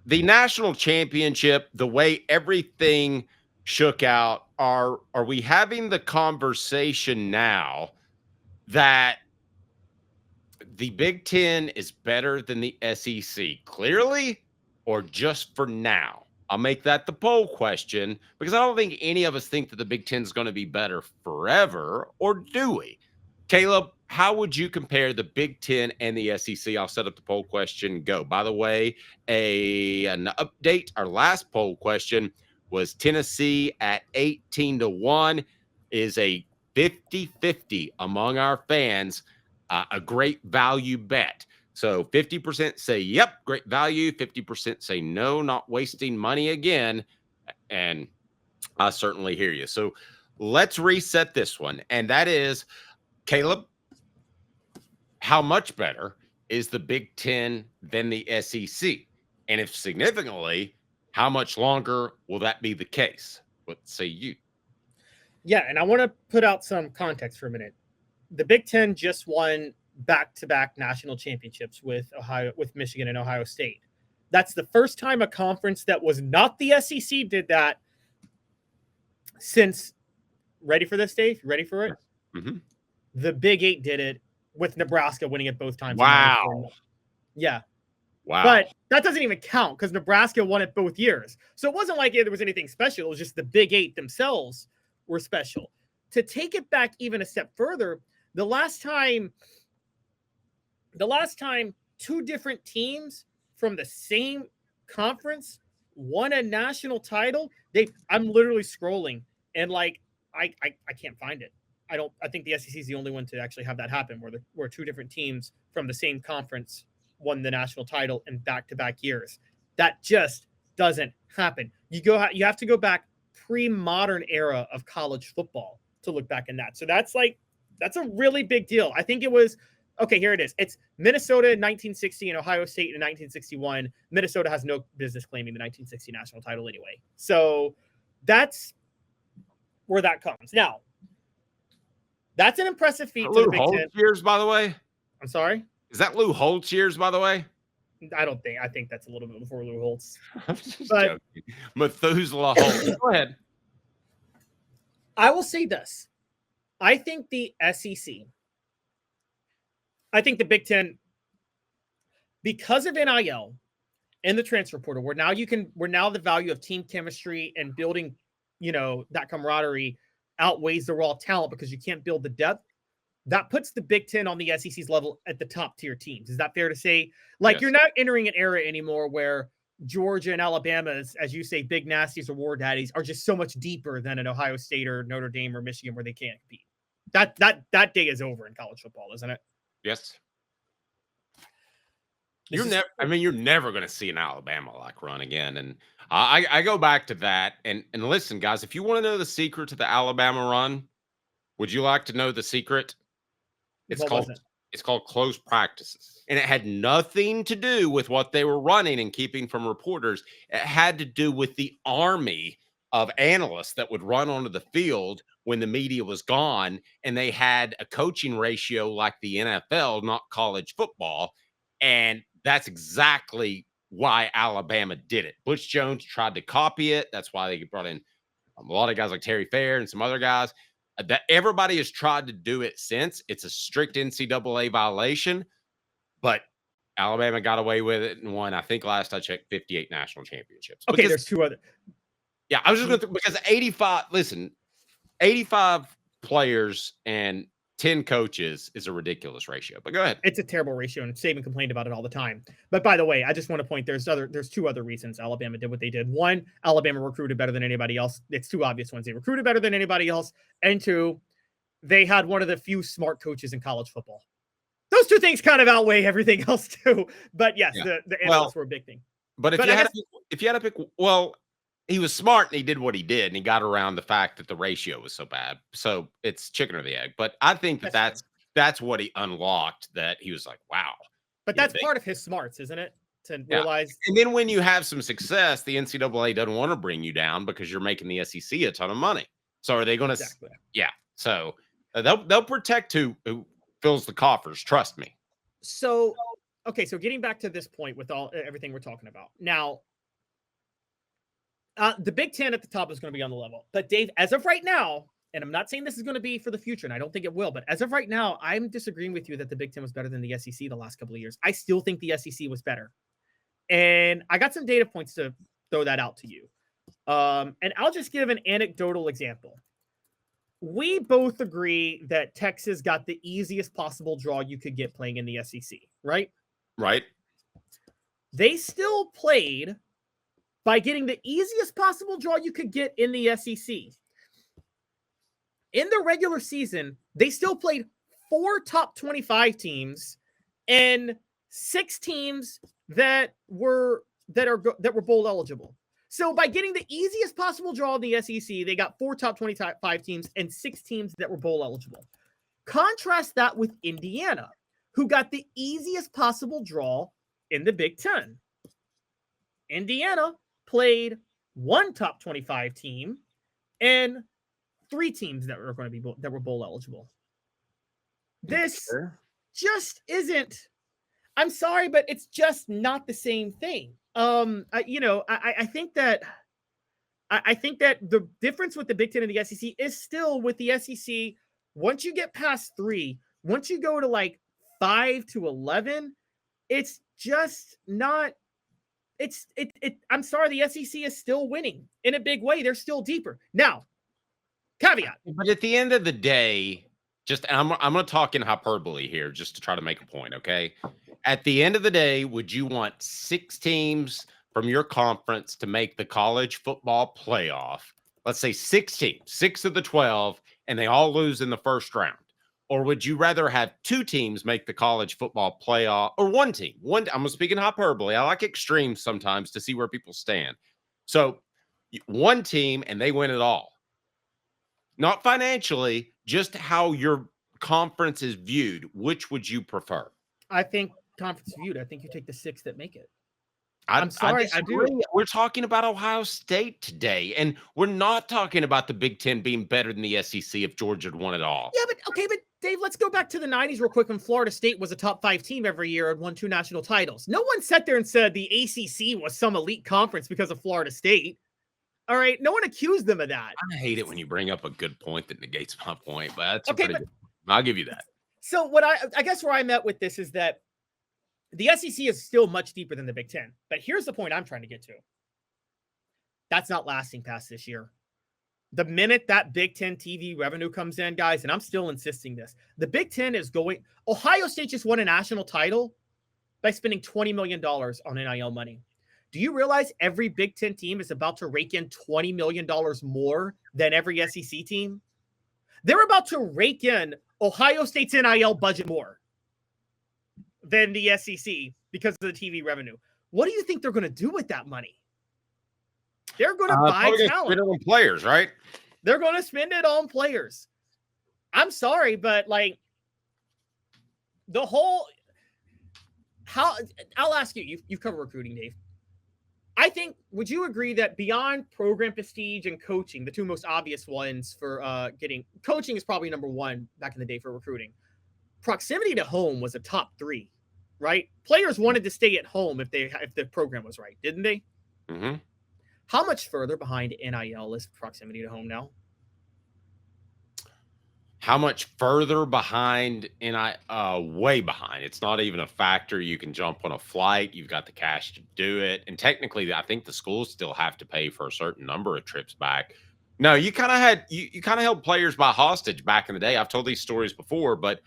the national championship, the way everything shook out, are we having the conversation now that the Big Ten is better than the SEC clearly, or just for now? I'll make that the poll question because I don't think any of us think that the Big Ten is going to be better forever, or do we? Caleb, how would you compare the Big Ten and the SEC? I'll set up the poll question. Go. By the way, an update. Our last poll question was Tennessee at 18-1 is a 50-50 among our fans, a great value bet. So 50% say, yep, great value. 50% say, no, not wasting money again. And I certainly hear you. So let's reset this one. And that is, Caleb, how much better is the Big Ten than the SEC? And if significantly, how much longer will that be the case? What say you? Yeah, and I want to put out some context for a minute. The Big Ten just won back-to-back national championships with Michigan and Ohio State. That's the first time a conference that was not the SEC did that since, ready for this, Dave? Ready for it? Mm-hmm. The Big Eight did it with Nebraska winning it both times. Wow. Yeah. Wow. But that doesn't even count because Nebraska won it both years. So it wasn't like there was anything special. It was just the Big Eight themselves were special. To take it back even a step further, the last time two different teams from the same conference won a national title, I'm literally scrolling and like I can't find it. I think the SEC is the only one to actually have that happen where two different teams from the same conference won the national title in back-to-back years. That just doesn't happen. You have to go back pre-modern era of college football to look back in that. So that's a really big deal. I think it was, okay, here it is. It's Minnesota in 1960 and Ohio State in 1961. Minnesota has no business claiming the 1960 national title anyway. So that's where that comes. Now, that's an impressive feat to the Big Ten. Years, by the way. I'm sorry? Is that Lou Holtz years, by the way? I think that's a little bit before Lou Holtz. I'm just joking. Methuselah Holtz. Go ahead. I will say this. I think the SEC, I think the Big Ten, because of NIL and the transfer portal, where now the value of team chemistry and building, that camaraderie outweighs the raw talent because you can't build the depth. That puts the Big Ten on the SEC's level at the top tier teams. Is that fair to say? Like, yes. You're not entering an era anymore where Georgia and Alabama, as you say, big nasties or war daddies, are just so much deeper than an Ohio State or Notre Dame or Michigan where they can't compete. That day is over in college football, isn't it? Yes. You're never going to see an Alabama like run again. And I go back to that. And listen, guys, if you want to know the secret to the Alabama run, would you like to know the secret? It's called close practices. And it had nothing to do with what they were running and keeping from reporters. It had to do with the army of analysts that would run onto the field when the media was gone. And they had a coaching ratio like the NFL, not college football. And that's exactly why Alabama did it. Butch Jones tried to copy it. That's why they brought in a lot of guys like Terry Fair and some other guys. That everybody has tried to do it since. It's a strict NCAA violation, but Alabama got away with it and won, I think last I checked, 58 national championships. Okay, there's two other. Yeah, I was just going to, because 85 players and 10 coaches is a ridiculous ratio, but go ahead. It's a terrible ratio, and Saban complained about it all the time. But by the way, I just want to point, there's two other reasons Alabama did what they did. One, Alabama recruited better than anybody else. It's two obvious ones. They recruited better than anybody else. And two, they had one of the few smart coaches in college football. Those two things kind of outweigh everything else too. But yes, yeah. the analysts were a big thing. But if you had to pick, well, he was smart and he did what he did and he got around the fact that the ratio was so bad. So it's chicken or the egg. But I think that's what he unlocked, that he was like, wow. But that's part of his smarts, isn't it? To realize. And then when you have some success, the NCAA doesn't want to bring you down because you're making the SEC a ton of money. So are they going to? Exactly. Yeah. So they'll protect who fills the coffers. Trust me. So, okay. So getting back to this point with everything we're talking about now, The Big Ten at the top is going to be on the level. But Dave, as of right now, and I'm not saying this is going to be for the future, and I don't think it will, but as of right now, I'm disagreeing with you that the Big Ten was better than the SEC the last couple of years. I still think the SEC was better. And I got some data points to throw that out to you. And I'll just give an anecdotal example. We both agree that Texas got the easiest possible draw you could get playing in the SEC, right? Right. They still played by getting the easiest possible draw you could get in the SEC. In the regular season, they still played 4 top 25 teams and 6 teams that were bowl eligible. So by getting the easiest possible draw in the SEC, they got 4 top 25 teams and 6 teams that were bowl eligible. Contrast that with Indiana, who got the easiest possible draw in the Big Ten. Indiana played 1 top 25 team and 3 teams that were going to be that were bowl eligible. This just isn't. I'm sorry, but it's just not the same thing. I think that the difference with the Big Ten and the SEC is still with the SEC. Once you get past 3, once you go to like 5 to 11, it's just not. I'm sorry, the SEC is still winning in a big way. They're still deeper now. Caveat. But at the end of the day, I'm going to talk in hyperbole here just to try to make a point, okay? At the end of the day, would you want 6 teams from your conference to make the college football playoff? Let's say 6 teams, 6 of the 12, and they all lose in the first round. Or would you rather have 2 teams make the college football playoff, or 1 team? I'm speaking hyperbole. I like extremes sometimes to see where people stand. So 1 team and they win it all. Not financially, just how your conference is viewed. Which would you prefer? I think conference viewed. I think you take the 6 that make it. I'm sorry, I do. We're talking about Ohio State today, and we're not talking about the Big Ten being better than the SEC if Georgia had won it all. Yeah, but Dave, let's go back to the 90s real quick when Florida State was a top 5 team every year and won 2 national titles. No one sat there and said the ACC was some elite conference because of Florida State. All right, no one accused them of that. I hate it when you bring up a good point that negates my point, but that's okay. I'll give you that. So what I guess where I'm at with this is that the SEC is still much deeper than the Big Ten. But here's the point I'm trying to get to. That's not lasting past this year. The minute that Big Ten TV revenue comes in, guys, and I'm still insisting this, the Big Ten is going. Ohio State just won a national title by spending $20 million on NIL money. Do you realize every Big Ten team is about to rake in $20 million more than every SEC team? They're about to rake in Ohio State's NIL budget more than the SEC because of the TV revenue. What do you think they're going to do with that money? They're going to buy talent. Spend it on players, right? They're going to spend it on players. I'm sorry, but like the whole I'll ask you. You've covered recruiting, Dave. I think, would you agree that beyond program prestige and coaching, the 2 most obvious ones for getting coaching is probably number 1 back in the day for recruiting. Proximity to home was a top 3, right? Players wanted to stay at home if the program was right, didn't they? Mm-hmm. How much further behind NIL is proximity to home now? How much further behind? Way behind. It's not even a factor. You can jump on a flight. You've got the cash to do it. And technically, I think the schools still have to pay for a certain number of trips back. No, you kind of held players by hostage back in the day. I've told these stories before, but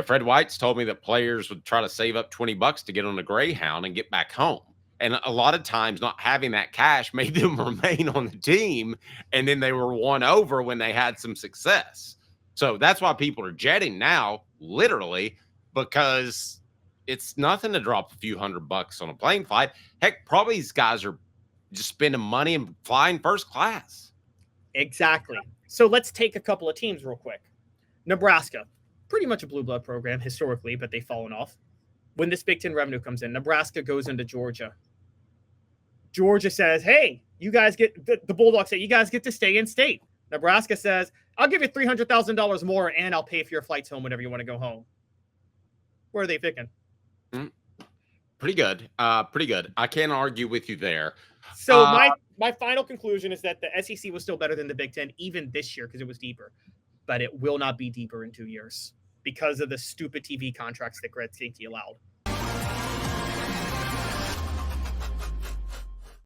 Fred White's told me that players would try to save up $20 to get on a Greyhound and get back home. And a lot of times not having that cash made them remain on the team. And then they were won over when they had some success. So that's why people are jetting now, literally, because it's nothing to drop a few $100 on a plane flight. Heck, probably these guys are just spending money and flying first class. Exactly. So let's take a couple of teams real quick. Nebraska, pretty much a blue blood program historically, but they've fallen off. When this Big Ten revenue comes in, Nebraska goes into Georgia. Georgia says, hey, you guys the Bulldogs say, you guys get to stay in state. Nebraska says, I'll give you $300,000 more and I'll pay for your flights home whenever you want to go home. Where are they picking? Pretty good. Pretty good. I can't argue with you there. So my final conclusion is that the SEC was still better than the Big Ten even this year because it was deeper, but it will not be deeper in 2 years because of the stupid TV contracts that Greg Sankey allowed.